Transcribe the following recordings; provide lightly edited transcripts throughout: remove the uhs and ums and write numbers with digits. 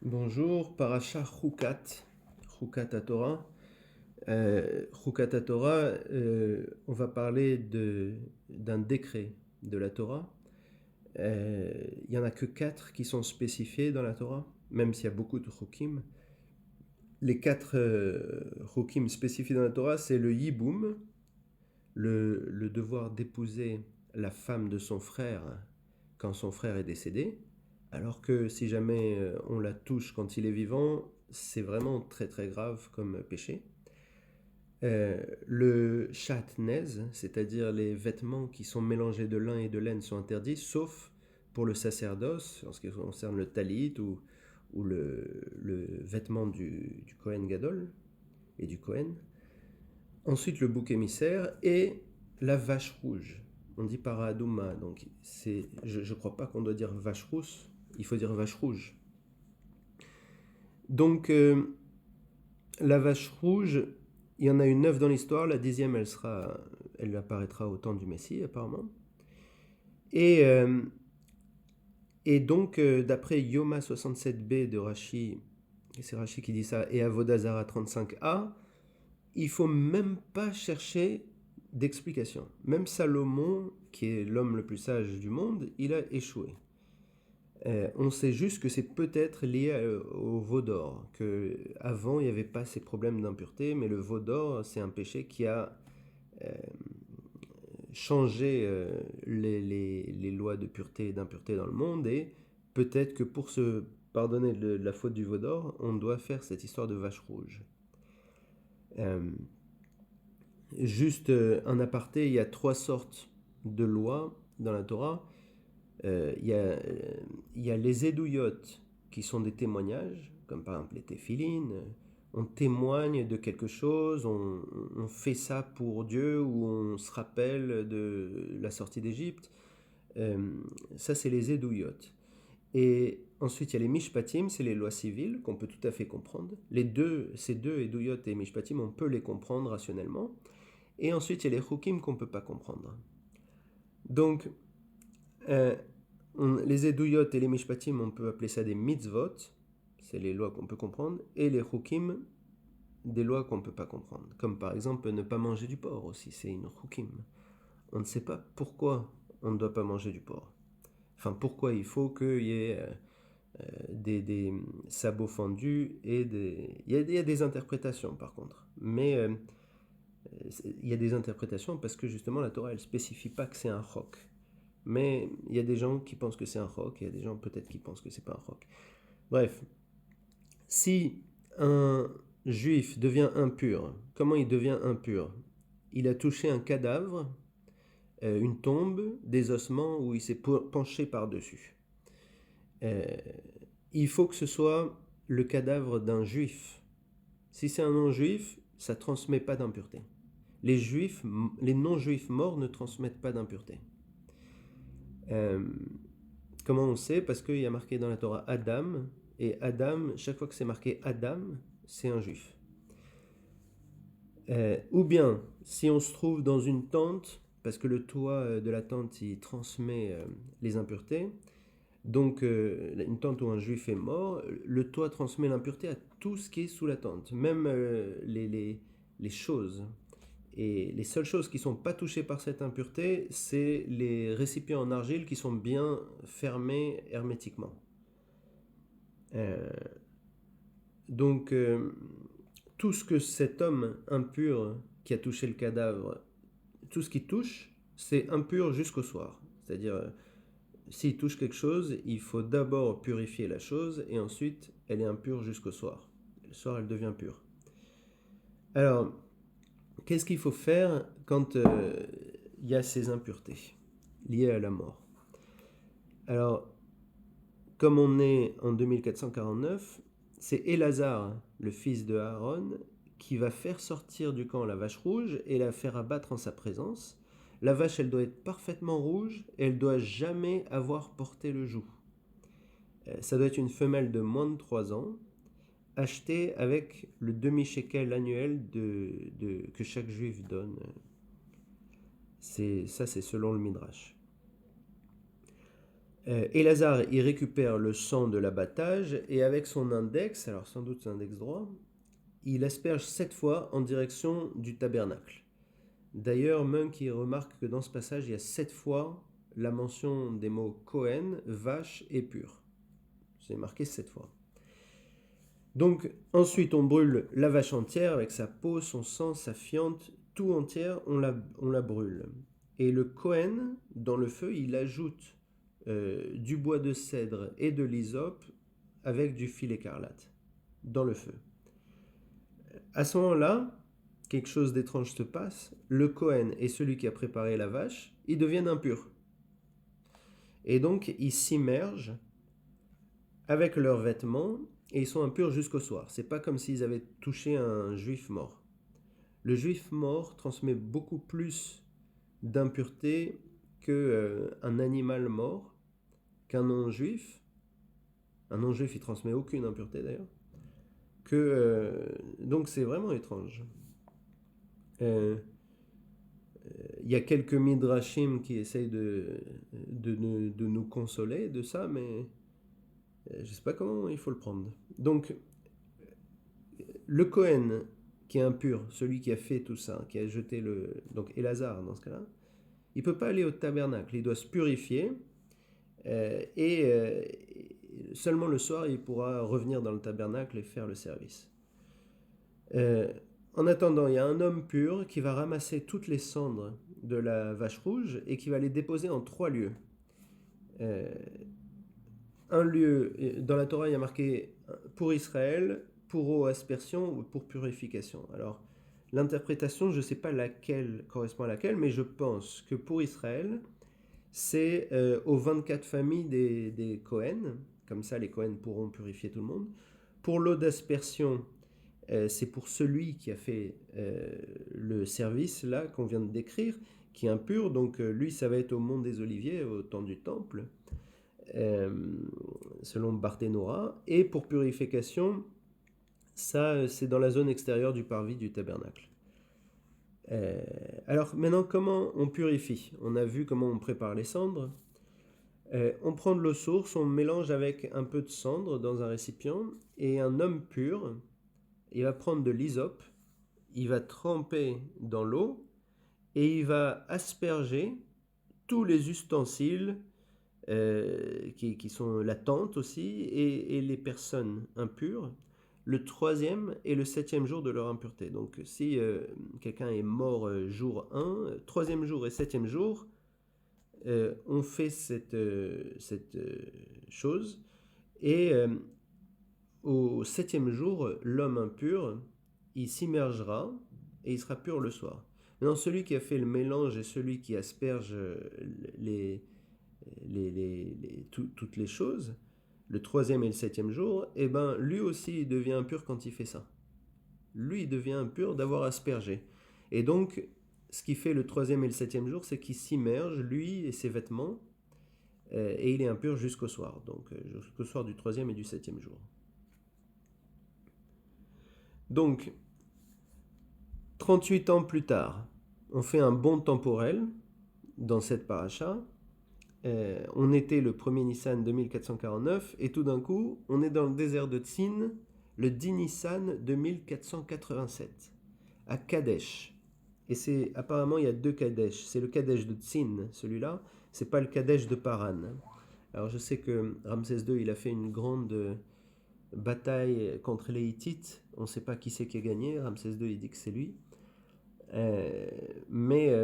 Bonjour, Parasha Chukat, Chukat HaTorah. Chukat HaTorah, on va parler d'un décret de la Torah. Il n'y en a que 4 qui sont spécifiés dans la Torah, même s'il y a beaucoup de Chukim. Les 4 Chukim spécifiés dans la Torah, c'est le Yiboum, le devoir d'épouser la femme de son frère quand son frère est décédé, alors que si jamais on la touche quand il est vivant, c'est vraiment très très grave comme péché. Le shatnez, c'est-à-dire les vêtements qui sont mélangés de lin et de laine sont interdits, sauf pour le sacerdoce, en ce qui concerne le talit ou le vêtement du Kohen Gadol et du Kohen. Ensuite, le bouc émissaire et la vache rouge. On dit paradouma, donc je ne crois pas qu'on doit dire vache rousse, il faut dire vache rouge. Donc, la vache rouge, il y en a une 9 dans l'histoire, la 10e, elle apparaîtra au temps du Messie, apparemment. Et, euh, et donc, d'après Yoma 67b de Rashi, c'est Rashi qui dit ça, et Avodazara 35a, il faut même pas chercher d'explication. Même Salomon, qui est l'homme le plus sage du monde, il a échoué. On sait juste que c'est peut-être lié au veau d'or, qu'avant il n'y avait pas ces problèmes d'impureté, mais le veau d'or c'est un péché qui a euh, changé les lois de pureté et d'impureté dans le monde, et peut-être que pour se pardonner de la faute du veau d'or, on doit faire cette histoire de vache rouge. Euh, Juste un aparté, il y a 3 sortes de lois dans la Torah. Il y a les édouillotes qui sont des témoignages, comme par exemple les téphilines. On témoigne de quelque chose, on fait ça pour Dieu ou on se rappelle de la sortie d'Égypte. Ça, c'est les édouillotes. Et ensuite, il y a les mishpatim, c'est les lois civiles qu'on peut tout à fait comprendre. Ces deux édouillotes et mishpatim, on peut les comprendre rationnellement. Et ensuite, il y a les chukim qu'on ne peut pas comprendre. Donc, euh, les édouillots et les mishpatim, on peut appeler ça des mitzvot, c'est les lois qu'on peut comprendre, et les chukim, des lois qu'on ne peut pas comprendre. Comme par exemple ne pas manger du porc aussi, c'est une chukim. On ne sait pas pourquoi on ne doit pas manger du porc. Enfin, pourquoi il faut qu'il y ait des sabots fendus et des... Il y a des interprétations par contre. Mais il y a des interprétations parce que justement la Torah elle spécifie pas que c'est un chok. Mais il y a des gens qui pensent que c'est un chok, il y a des gens peut-être qui pensent que c'est pas un chok. Bref, si un juif devient impur, comment il devient impur? Il a touché un cadavre, une tombe, des ossements où il s'est penché par-dessus. Euh, il faut que ce soit le cadavre d'un juif. Si c'est un non-juif, ça ne transmet pas d'impureté. Les non-juifs morts ne transmettent pas d'impureté. Euh, Comment on sait? Parce qu'il y a marqué dans la Torah Adam, et Adam, chaque fois que c'est marqué Adam, c'est un juif. Ou bien, si on se trouve dans une tente, parce que le toit de la tente, il transmet les impuretés, donc une tente où un juif est mort, le toit transmet l'impureté à tout ce qui est sous la tente, même les choses. Et les seules choses qui ne sont pas touchées par cette impureté, c'est les récipients en argile qui sont bien fermés hermétiquement. Euh, donc, tout ce que cet homme impur qui a touché le cadavre, tout ce qu'il touche, c'est impur jusqu'au soir. C'est-à-dire, s'il touche quelque chose, il faut d'abord purifier la chose et ensuite elle est impure jusqu'au soir. Le soir, elle devient pure. Alors, qu'est-ce qu'il faut faire quand il y a ces impuretés liées à la mort? Alors, comme on est en 2449, c'est Élasar, le fils de Aaron, qui va faire sortir du camp la vache rouge et la faire abattre en sa présence. La vache, elle doit être parfaitement rouge et elle doit jamais avoir porté le joug. Ça doit être une femelle de moins de 3 ans, achetée avec le demi-shekel annuel que chaque juif donne. C'est selon le Midrash. Éléazar, il récupère le sang de l'abattage et avec son index, alors sans doute c'est index droit, il asperge 7 fois en direction du tabernacle. D'ailleurs, Munk il remarque que dans ce passage, il y a 7 fois la mention des mots Kohen, vache et pur. C'est marqué 7 fois. Donc ensuite on brûle la vache entière avec sa peau, son sang, sa fiente, tout entière, on la brûle. Et le Kohen, dans le feu, il ajoute du bois de cèdre et de l'hysope avec du fil écarlate dans le feu. À ce moment-là, quelque chose d'étrange se passe. Le Kohen et celui qui a préparé la vache, ils deviennent impurs. Et donc ils s'immergent avec leurs vêtements et ils sont impurs jusqu'au soir. C'est pas comme s'ils avaient touché un juif mort. Le juif mort transmet beaucoup plus d'impureté qu'un animal mort, qu'un non-juif. Un non-juif, il transmet aucune impureté d'ailleurs. Donc c'est vraiment étrange. Il y a quelques midrashim qui essayent de nous consoler de ça, mais je ne sais pas comment il faut le prendre. Donc, le Kohen qui est impur, celui qui a fait tout ça, qui a jeté le... Donc, Éléazar dans ce cas-là, il ne peut pas aller au tabernacle, il doit se purifier, et seulement le soir, il pourra revenir dans le tabernacle et faire le service. En attendant, il y a un homme pur qui va ramasser toutes les cendres de la vache rouge et qui va les déposer en 3 lieux. Un lieu, dans la Torah, il y a marqué pour Israël, pour eau aspersion ou pour purification. Alors, l'interprétation, je ne sais pas laquelle correspond à laquelle, mais je pense que pour Israël, c'est aux 24 familles des Kohen. Comme ça, les Kohen pourront purifier tout le monde. Pour l'eau d'aspersion, c'est pour celui qui a fait le service là qu'on vient de décrire, qui est impur. Donc lui, ça va être au mont des Oliviers, au temps du temple, selon Barthénora. Et pour purification, ça, c'est dans la zone extérieure du parvis du tabernacle. Alors maintenant, comment on purifie? On a vu comment on prépare les cendres. On prend de l'eau source, on mélange avec un peu de cendre dans un récipient, et un homme pur, il va prendre de l'hysope, il va tremper dans l'eau, et il va asperger tous les ustensiles qui sont la tente aussi, et les personnes impures, le 3e et le 7e jour de leur impureté. Donc si quelqu'un est mort jour 1, 3e jour et 7e jour, on fait cette chose, et au 7e jour, l'homme impur, il s'immergera et il sera pur le soir. Maintenant, celui qui a fait le mélange et celui qui asperge toutes les choses, le 3e et le 7e jour, eh ben, lui aussi il devient impur quand il fait ça. Lui, il devient impur d'avoir aspergé. Et donc, ce qui fait le 3e et le 7e jour, c'est qu'il s'immerge, lui et ses vêtements, et il est impur jusqu'au soir. Donc, jusqu'au soir du 3e et du 7e jour. Donc, 38 ans plus tard, on fait un bond temporel dans cette paracha. On était le 1er Nissan 2449 et tout d'un coup, on est dans le désert de Tzin le 10 Nissan 2487 à Kadesh. Et c'est apparemment il y a 2 Kadesh. C'est le Kadesh de Tzin, celui-là. C'est pas le Kadesh de Paran. Alors je sais que Ramsès II, il a fait une grande bataille contre les Hittites. On ne sait pas qui c'est qui a gagné. Ramsès II, il dit que c'est lui. Mais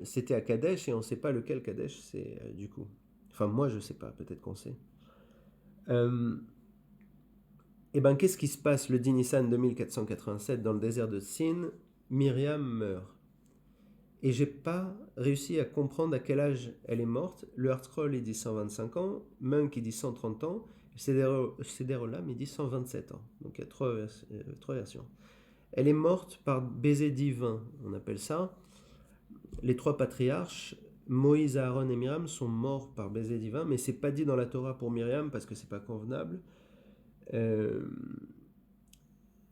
c'était à Kadesh et on ne sait pas lequel Kadesh c'est du coup. Enfin, moi je ne sais pas, peut-être qu'on sait. Et ben, qu'est-ce qui se passe le 10 Nissan 2487 dans le désert de Sin? Myriam meurt. Et j'ai pas réussi à comprendre à quel âge elle est morte. Le Heartscroll il dit 125 ans, Munk il dit 130 ans, Seder-Olam il dit 127 ans. Donc il y a trois versions. Elle est morte par baiser divin, on appelle ça. Les 3 patriarches, Moïse, Aaron et Myriam, sont morts par baiser divin, mais c'est pas dit dans la Torah pour Myriam parce que c'est pas convenable.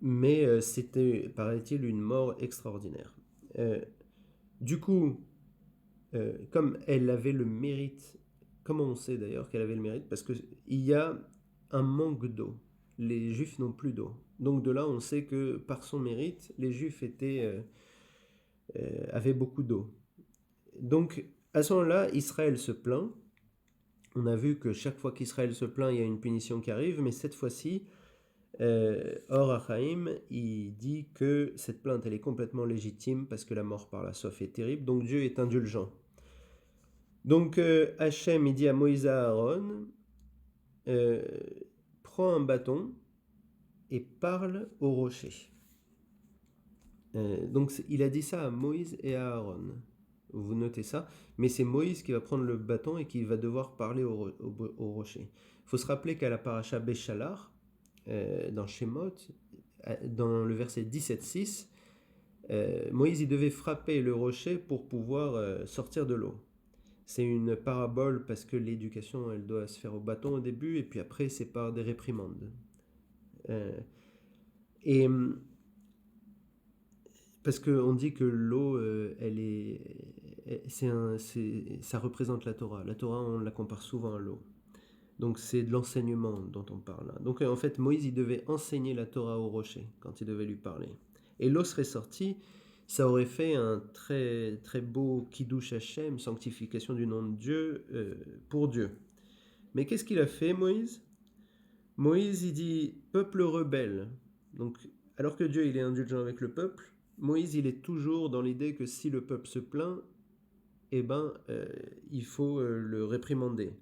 Mais c'était, paraît-il, une mort extraordinaire. Du coup, comme elle avait le mérite, comment on sait d'ailleurs qu'elle avait le mérite? Parce qu'il y a un manque d'eau. Les Juifs n'ont plus d'eau. Donc de là, on sait que par son mérite, les Juifs avaient beaucoup d'eau. Donc à ce moment-là, Israël se plaint. On a vu que chaque fois qu'Israël se plaint, il y a une punition qui arrive, mais cette fois-ci, Or Hachaim, il dit que cette plainte elle est complètement légitime parce que la mort par la soif est terrible, donc Dieu est indulgent. Donc Hachem il dit à Moïse et à Aaron, prends un bâton et parle au rocher. Donc il a dit ça à Moïse et à Aaron. Vous notez ça, mais c'est Moïse qui va prendre le bâton et qui va devoir parler au rocher. Il faut se rappeler qu'à la paracha Béchalar, dans Shemot, dans le verset 17-6, Moïse il devait frapper le rocher pour pouvoir sortir de l'eau. C'est une parabole parce que l'éducation elle doit se faire au bâton au début et puis après c'est par des réprimandes. Et parce qu'on dit que l'eau, ça représente la Torah. La Torah, on la compare souvent à l'eau. Donc c'est de l'enseignement dont on parle là. Donc en fait, Moïse, il devait enseigner la Torah au rocher quand il devait lui parler. Et l'eau serait sortie, ça aurait fait un très, très beau Kiddush Hashem, sanctification du nom de Dieu, pour Dieu. Mais qu'est-ce qu'il a fait, Moïse? Moïse, il dit, peuple rebelle. Donc, alors que Dieu, il est indulgent avec le peuple, Moïse, il est toujours dans l'idée que si le peuple se plaint, eh ben, il faut le réprimander.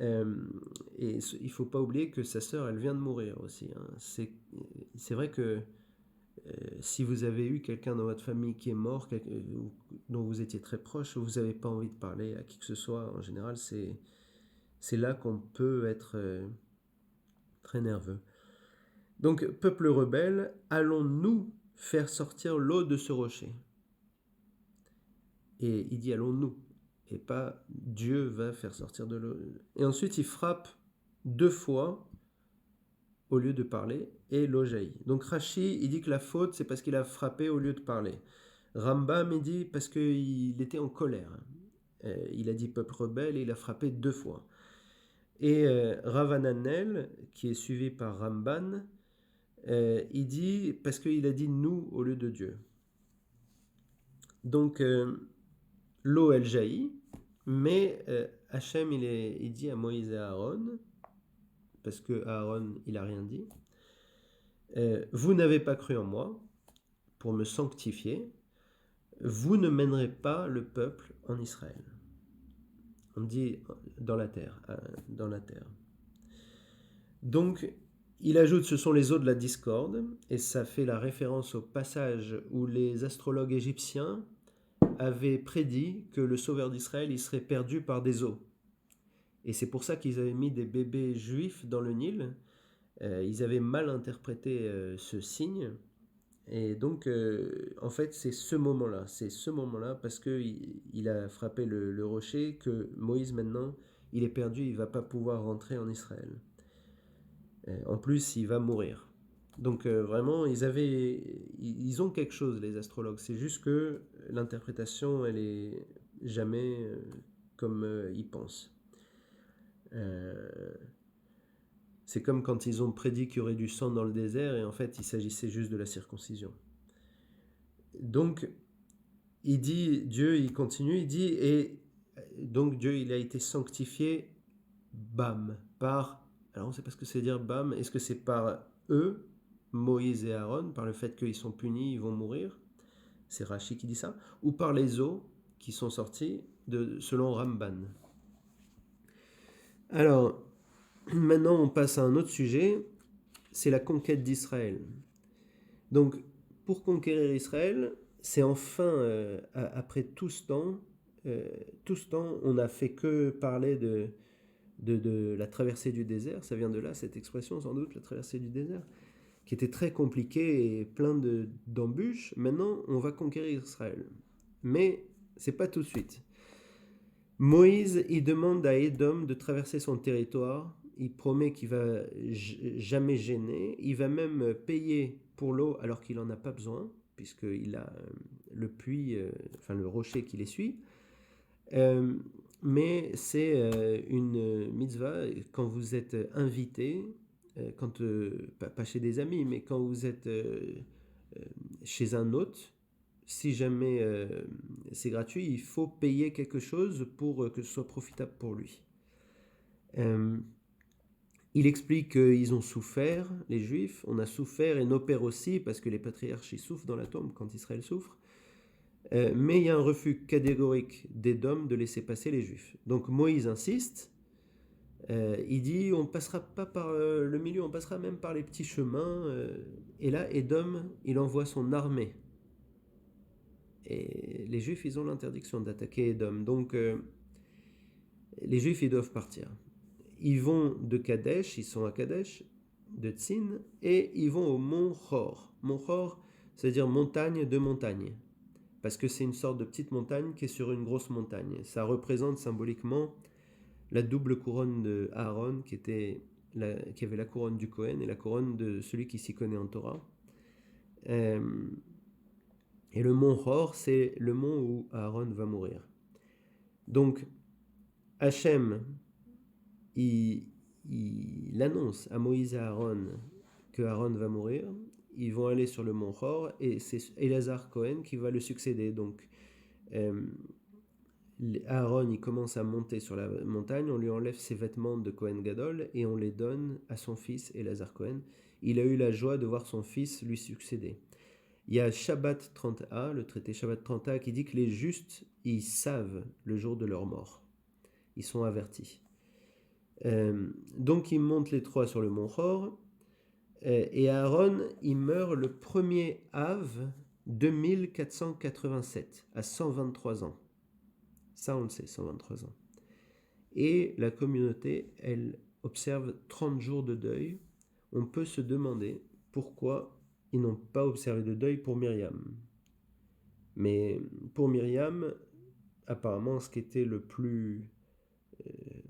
Et il ne faut pas oublier que sa sœur, elle vient de mourir aussi. Hein. C'est vrai que si vous avez eu quelqu'un dans votre famille qui est mort, dont vous étiez très proche, vous n'avez pas envie de parler à qui que ce soit, en général, c'est là qu'on peut être très nerveux. Donc, peuple rebelle, allons-nous faire sortir l'eau de ce rocher? Et il dit allons-nous, et pas Dieu va faire sortir de l'eau. Et ensuite, il frappe 2 fois au lieu de parler, et l'eau jaillit. Donc Rashi, il dit que la faute, c'est parce qu'il a frappé au lieu de parler. Rambam, il dit parce qu'il était en colère. Il a dit peuple rebelle et il a frappé 2 fois. Et Ravananel, qui est suivi par Ramban, il dit parce qu'il a dit nous au lieu de Dieu. Donc l'eau elle jaillit, mais Hachem il dit à Moïse et à Aaron, parce que Aaron il a rien dit, vous n'avez pas cru en moi pour me sanctifier, vous ne mènerez pas le peuple en Israël. On dit dans la terre. Donc il ajoute ce sont les eaux de la discorde, et ça fait la référence au passage où les astrologues égyptiens avaient prédit que le sauveur d'Israël il serait perdu par des eaux. Et c'est pour ça qu'ils avaient mis des bébés juifs dans le Nil. Ils avaient mal interprété ce signe. Et donc, en fait, c'est ce moment-là, parce qu'il a frappé le rocher, que Moïse, maintenant, il est perdu, il ne va pas pouvoir rentrer en Israël. En plus, il va mourir. Donc, vraiment, ils ont quelque chose, les astrologues. C'est juste que l'interprétation, elle est jamais comme ils pensent. C'est comme quand ils ont prédit qu'il y aurait du sang dans le désert et en fait il s'agissait juste de la circoncision. Donc Dieu il continue, il dit et donc Dieu il a été sanctifié bam par, alors on ne sait pas ce que c'est dire bam, est-ce que c'est par eux, Moïse et Aaron, par le fait qu'ils sont punis, ils vont mourir, c'est Rashi qui dit ça, ou par les eaux qui sont sorties selon Ramban. Alors maintenant, on passe à un autre sujet, c'est la conquête d'Israël. Donc, pour conquérir Israël, c'est enfin, après tout ce temps, on n'a fait que parler de la traversée du désert. Ça vient de là, cette expression, sans doute, la traversée du désert, qui était très compliquée et plein d'embûches. Maintenant, on va conquérir Israël. Mais c'est pas tout de suite. Moïse, il demande à Édom de traverser son territoire. Il promet qu'il va jamais gêner. Il va même payer pour l'eau alors qu'il n'en a pas besoin, puisqu'il a le puits, le rocher qui les suit. mais c'est une mitzvah quand vous êtes invité, pas chez des amis, mais quand vous êtes euh, chez un hôte, si jamais c'est gratuit, il faut payer quelque chose pour que ce soit profitable pour lui. Euh, il explique qu'ils ont souffert, les Juifs, on a souffert et nos pères aussi, parce que les patriarches ils souffrent dans la tombe quand Israël souffre. Mais il y a un refus catégorique d'Édom de laisser passer les Juifs. Donc Moïse insiste, il dit on passera pas par le milieu, on passera même par les petits chemins. Et là, Édom, il envoie son armée. Et les Juifs, ils ont l'interdiction d'attaquer Édom. Donc les Juifs, ils doivent partir. Ils vont de Kadesh, ils sont à Kadesh, de Tzin, et ils vont au mont Hor. Mont Hor, c'est-à-dire montagne de montagne. Parce que c'est une sorte de petite montagne qui est sur une grosse montagne. Ça représente symboliquement la double couronne de Aaron, qui avait la couronne du Cohen et la couronne de celui qui s'y connaît en Torah. Et le mont Hor, c'est le mont où Aaron va mourir. Donc, Hachem, il annonce à Moïse et à Aaron que Aaron va mourir. Ils vont aller sur le mont Hor et c'est Elazar Cohen qui va le succéder. Donc, Aaron, il commence à monter sur la montagne, on lui enlève ses vêtements de Cohen Gadol et on les donne à son fils Elazar Cohen. Il a eu la joie de voir son fils lui succéder. Il y a Shabbat 30a, le traité Shabbat 30a, qui dit que les justes, ils savent le jour de leur mort. Ils sont avertis. Donc ils montent les trois sur le mont Hor, et Aaron, il meurt le 1er Av 2487, à 123 ans. Ça, on le sait, 123 ans. Et la communauté, elle observe 30 jours de deuil. On peut se demander pourquoi ils n'ont pas observé de deuil pour Myriam. Mais pour Myriam, apparemment, ce qui était le plus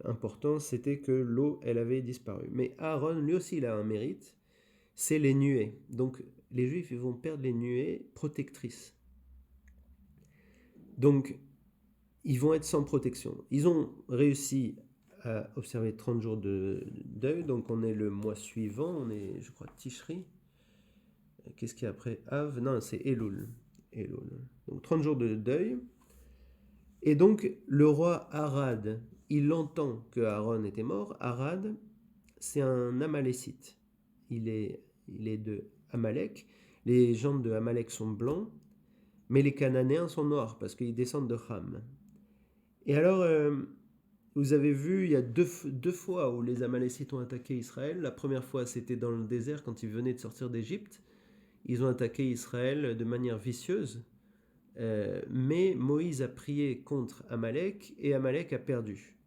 important, c'était que l'eau, elle avait disparu. Mais Aaron, lui aussi, il a un mérite, c'est les nuées. Donc, les Juifs, ils vont perdre les nuées protectrices. Donc, ils vont être sans protection. Ils ont réussi à observer 30 jours de deuil, donc on est le mois suivant, on est, je crois, Tishri. Qu'est-ce qu'il y a après Av? Non, c'est Elul. Donc 30 jours de deuil. Et donc, le roi Arad, il entend que Aaron était mort. Arad, c'est un Amalécite. Il est de Amalek. Les gens de Amalek sont blancs, mais les Cananéens sont noirs parce qu'ils descendent de Ham. Et alors, vous avez vu, il y a deux fois où les Amalécites ont attaqué Israël. La première fois, c'était dans le désert quand ils venaient de sortir d'Égypte. Ils ont attaqué Israël de manière vicieuse. Mais Moïse a prié contre Amalek et Amalek a perdu.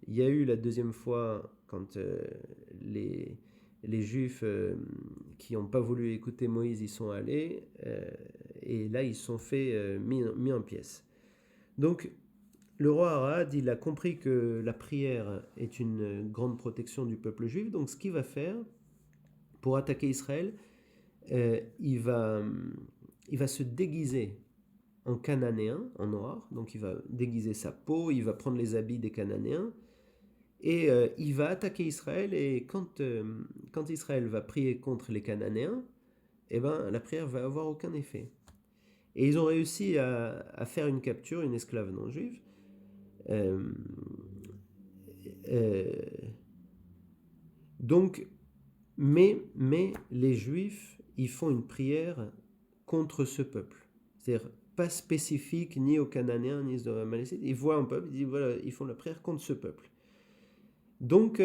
Il y a eu la deuxième fois quand les Juifs qui n'ont pas voulu écouter Moïse y sont allés et là ils se sont fait mis en pièces. Donc le roi Arad, il a compris que la prière est une grande protection du peuple juif. Donc ce qu'il va faire pour attaquer Israël, il va se déguiser en cananéen, en noir. Donc il va déguiser sa peau, il va prendre les habits des Cananéens et il va attaquer Israël. Et quand Israël va prier contre les Cananéens, eh ben, la prière va avoir aucun effet. Et ils ont réussi à faire une capture, une esclave non juive. Donc, mais les Juifs, ils font une prière contre ce peuple. C'est-à-dire pas spécifique ni aux Cananéens ni aux Amalécites. Ils voient un peuple, ils disent voilà, ils font la prière contre ce peuple. Donc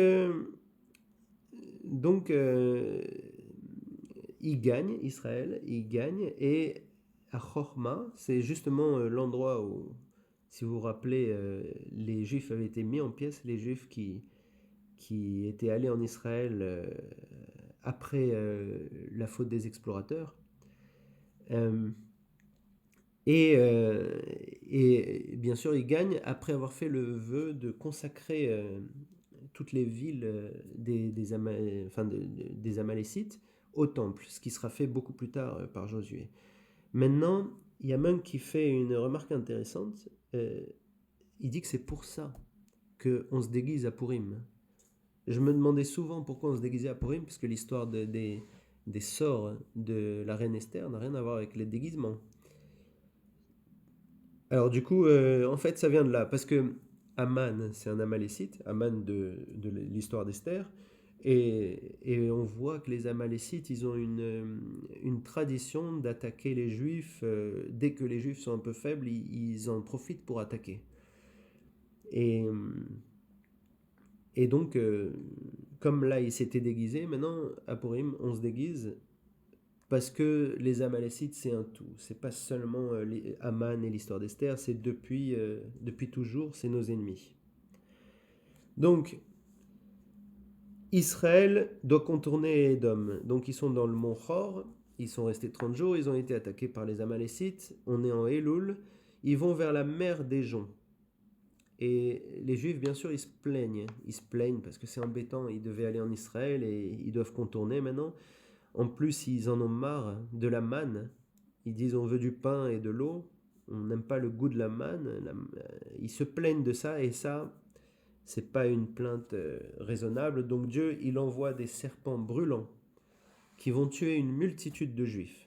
il gagne, Israël, il gagne, et à Chorma, c'est justement l'endroit où, si vous vous rappelez, les Juifs avaient été mis en pièces, les Juifs qui étaient allés en Israël après la faute des explorateurs. Et bien sûr, il gagne après avoir fait le vœu de consacrer toutes les villes des Amalécites au temple, ce qui sera fait beaucoup plus tard par Josué. Maintenant, il y a même qui fait une remarque intéressante. il dit que c'est pour ça qu'on se déguise à Purim. Je me demandais souvent pourquoi on se déguisait à Purim, parce que l'histoire des sorts de la reine Esther n'a rien à voir avec les déguisements. Alors du coup, en fait, ça vient de là, parce que Aman, c'est un Amalécite, Aman de l'histoire d'Esther, et on voit que les Amalécites, ils ont une tradition d'attaquer les Juifs. Dès que les Juifs sont un peu faibles, ils en profitent pour attaquer. Et, et donc, comme là, ils s'étaient déguisés, maintenant, à Purim, on se déguise parce que les Amalécites, c'est un tout. C'est pas seulement Aman et l'histoire d'Esther, c'est depuis toujours, c'est nos ennemis. Donc, Israël doit contourner Édom. Donc, ils sont dans le mont Hor, ils sont restés 30 jours, ils ont été attaqués par les Amalécites. On est en Elul, ils vont vers la mer des Joncs. Et les Juifs, bien sûr, ils se plaignent. Ils se plaignent parce que c'est embêtant, ils devaient aller en Israël et ils doivent contourner maintenant. En plus, ils en ont marre de la manne. Ils disent on veut du pain et de l'eau. On n'aime pas le goût de la manne. Ils se plaignent de ça et ça, c'est pas une plainte raisonnable. Donc Dieu, il envoie des serpents brûlants qui vont tuer une multitude de Juifs.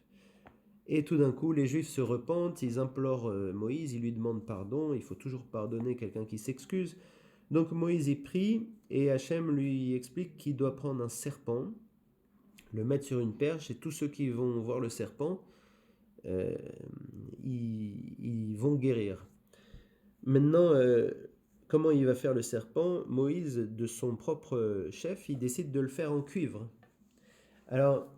Et tout d'un coup, les Juifs se repentent, ils implorent Moïse, ils lui demandent pardon. Il faut toujours pardonner quelqu'un qui s'excuse. Donc Moïse y prie et Hachem lui explique qu'il doit prendre un serpent, le mettre sur une perche, et tous ceux qui vont voir le serpent, euh, ils vont guérir. Maintenant, comment il va faire le serpent? Moïse, de son propre chef, il décide de le faire en cuivre. Alors,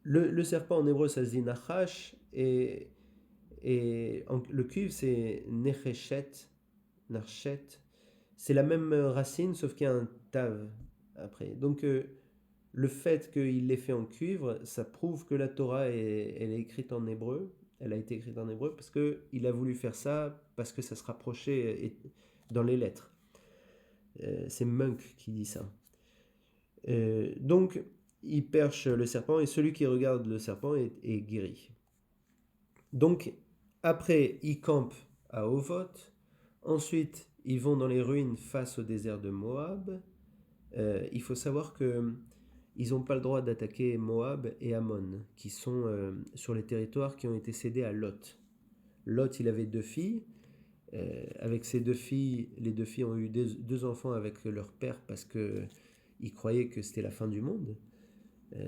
le serpent en hébreu, ça se dit nachash, et le cuivre, c'est necheshet, narchet. C'est la même racine, sauf qu'il y a un tav après. Donc, le fait qu'il l'ait fait en cuivre, ça prouve que la Torah elle est écrite en hébreu. Elle a été écrite en hébreu parce qu'il a voulu faire ça, parce que ça se rapprochait dans les lettres. C'est Munk qui dit ça. Donc, il perche le serpent et celui qui regarde le serpent est guéri. Donc, après, ils campent à Ovot. Ensuite, ils vont dans les ruines face au désert de Moab. Il faut savoir que ils n'ont pas le droit d'attaquer Moab et Ammon, qui sont sur les territoires qui ont été cédés à Lot. Lot, il avait 2 filles. Avec ces 2 filles, les 2 filles ont eu 2 enfants avec leur père parce qu'ils croyaient que c'était la fin du monde.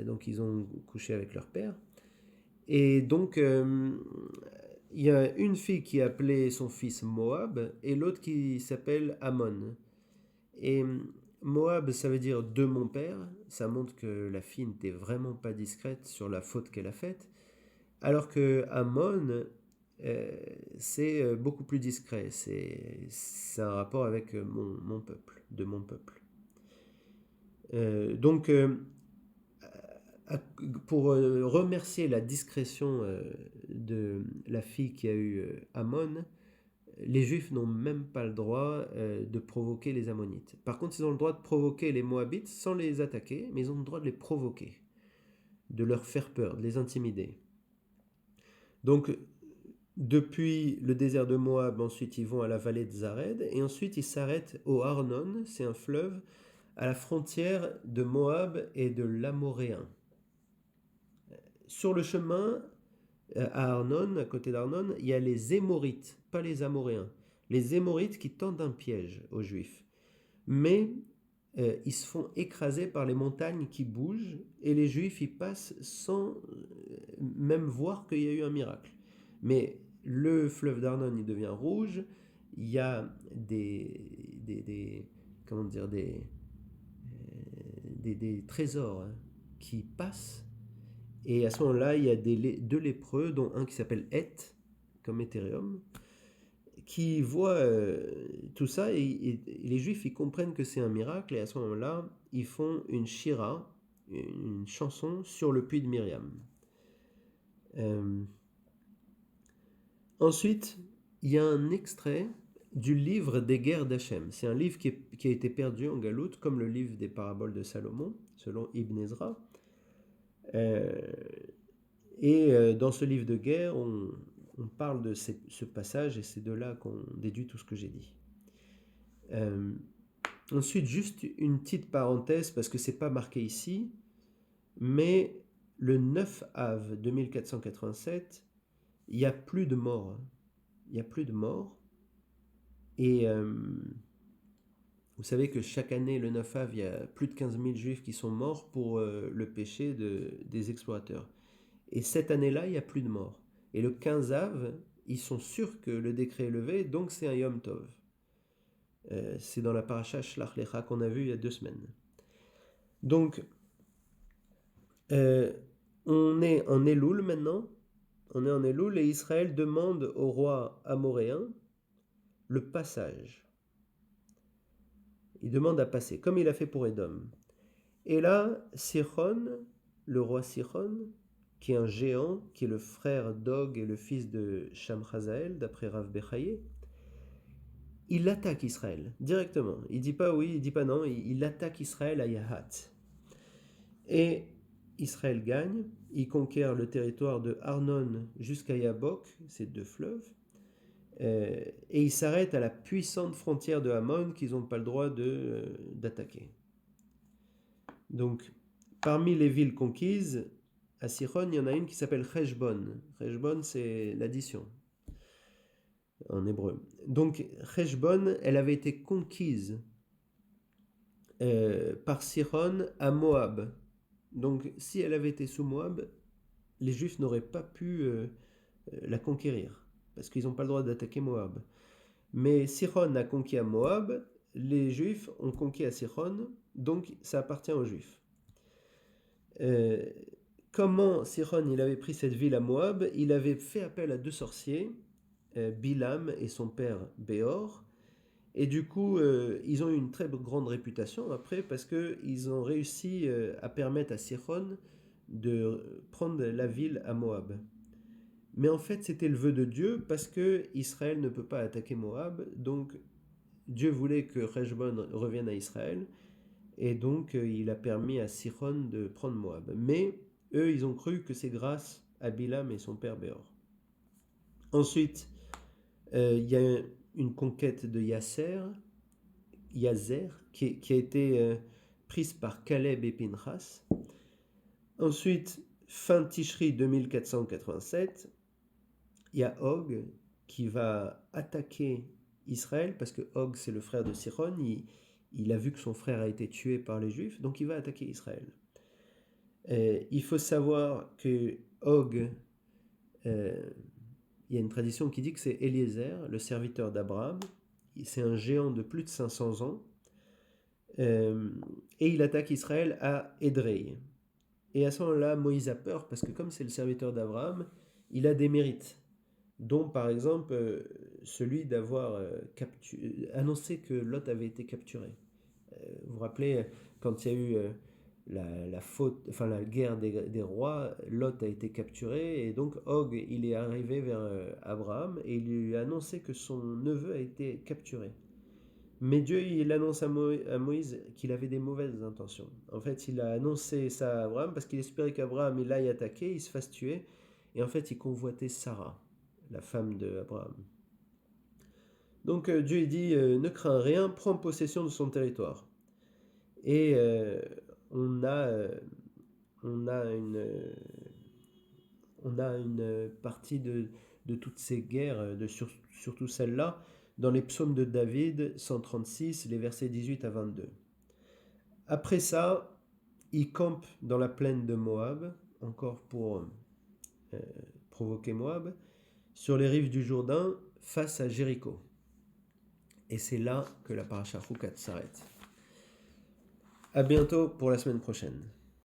Donc ils ont couché avec leur père. Et donc, il y a une fille qui appelait son fils Moab et l'autre qui s'appelle Ammon. Et Moab, ça veut dire de mon père. Ça montre que la fille n'était vraiment pas discrète sur la faute qu'elle a faite. Alors que Ammon, c'est beaucoup plus discret. C'est un rapport avec mon peuple, de mon peuple. Donc, pour remercier la discrétion de la fille qui a eu Ammon, les Juifs n'ont même pas le droit de provoquer les Ammonites. Par contre, ils ont le droit de provoquer les Moabites sans les attaquer, mais ils ont le droit de les provoquer, de leur faire peur, de les intimider. Donc, depuis le désert de Moab, ensuite ils vont à la vallée de Zared, et ensuite ils s'arrêtent au Arnon, c'est un fleuve, à la frontière de Moab et de l'Amoréen. Sur le chemin, à Arnon, à côté d'Arnon, il y a les Émorites, pas les Amoréens. Les Émorites qui tendent un piège aux Juifs. Mais ils se font écraser par les montagnes qui bougent et les Juifs y passent sans même voir qu'il y a eu un miracle. Mais le fleuve d'Arnon, il devient rouge. Il y a comment dire, des trésors qui passent. Et à ce moment-là, il y a 2 lépreux, dont un qui s'appelle Et, comme Ethereum, qui voient tout ça et les Juifs ils comprennent que c'est un miracle et à ce moment-là, ils font une shira, une chanson sur le puits de Myriam. Ensuite, il y a un extrait du livre des guerres d'Hachem. C'est un livre qui a été perdu en galoute, comme le livre des paraboles de Salomon, selon Ibn Ezra. Et dans ce livre de guerre, on on parle de ce passage et c'est de là qu'on déduit tout ce que j'ai dit. Ensuite, juste une petite parenthèse, parce que c'est pas marqué ici, mais le 9 Av 2487, il n'y a plus de morts. Il n'y a plus de morts. Et vous savez que chaque année, le 9 Av, il y a plus de 15 000 juifs qui sont morts pour le péché des explorateurs. Et cette année-là, il n'y a plus de morts. Et le 15 Av, ils sont sûrs que le décret est levé, donc c'est un Yom Tov. C'est dans la paracha Shlach Lecha qu'on a vu il y a 2 semaines. Donc, on est en Elul maintenant. On est en Elul et Israël demande au roi amoréen le passage. Il demande à passer, comme il a fait pour Édom. Et là, Sichon, le roi Sichon, qui est un géant, qui est le frère d'Og et le fils de Shamchazael, d'après Rav Bechaye, il attaque Israël directement. Il dit pas oui, il dit pas non, il attaque Israël à Yahat. Et Israël gagne, il conquiert le territoire de Arnon jusqu'à Yabok, ces 2 fleuves, et il s'arrête à la puissante frontière de Hamon qu'ils n'ont pas le droit d'attaquer. Donc, parmi les villes conquises, à Sichon, il y en a une qui s'appelle Heshbon. Heshbon, c'est l'addition en hébreu. Donc, Heshbon, elle avait été conquise par Sichon à Moab. Donc, si elle avait été sous Moab, les Juifs n'auraient pas pu la conquérir, parce qu'ils n'ont pas le droit d'attaquer Moab. Mais Sichon a conquis à Moab, les Juifs ont conquis à Sichon, donc ça appartient aux Juifs. Comment Sichon il avait pris cette ville à Moab? Il avait fait appel à 2 sorciers, Bilam et son père Béor, et du coup ils ont eu une très grande réputation après parce qu'ils ont réussi à permettre à Sichon de prendre la ville à Moab. Mais en fait c'était le vœu de Dieu parce que Israël ne peut pas attaquer Moab, donc Dieu voulait que Heshbon revienne à Israël, et donc il a permis à Sichon de prendre Moab. Mais eux, ils ont cru que c'est grâce à Bilam et son père Béor. Ensuite, il y a une conquête de Yazer, qui a été prise par Caleb et Pinchas. Ensuite, fin Tishri 2487, il y a Og qui va attaquer Israël, parce que Og, c'est le frère de Sichon, il a vu que son frère a été tué par les Juifs, donc il va attaquer Israël. Il faut savoir que Og, il y a une tradition qui dit que c'est Eliezer, le serviteur d'Abraham. C'est un géant de plus de 500 ans. Et il attaque Israël à Édrei. Et à ce moment-là, Moïse a peur parce que comme c'est le serviteur d'Abraham, il a des mérites, dont par exemple celui d'avoir annoncé que Lot avait été capturé. Vous vous rappelez, quand il y a eu la guerre des rois, Lot a été capturé, et donc Og, il est arrivé vers Abraham, et il lui a annoncé que son neveu a été capturé. Mais Dieu, il annonce à Moïse qu'il avait des mauvaises intentions. En fait, il a annoncé ça à Abraham parce qu'il espérait qu'Abraham, il aille attaquer, il se fasse tuer, et en fait, il convoitait Sarah, la femme d'Abraham. Donc Dieu, il dit, ne crains rien, prends possession de son territoire. Et on a une partie de toutes ces guerres, surtout celle-là, dans les psaumes de David, 136, les versets 18 à 22. Après ça, il campe dans la plaine de Moab, encore pour provoquer Moab, sur les rives du Jourdain, face à Jéricho. Et c'est là que la paracha Chukat s'arrête. À bientôt pour la semaine prochaine.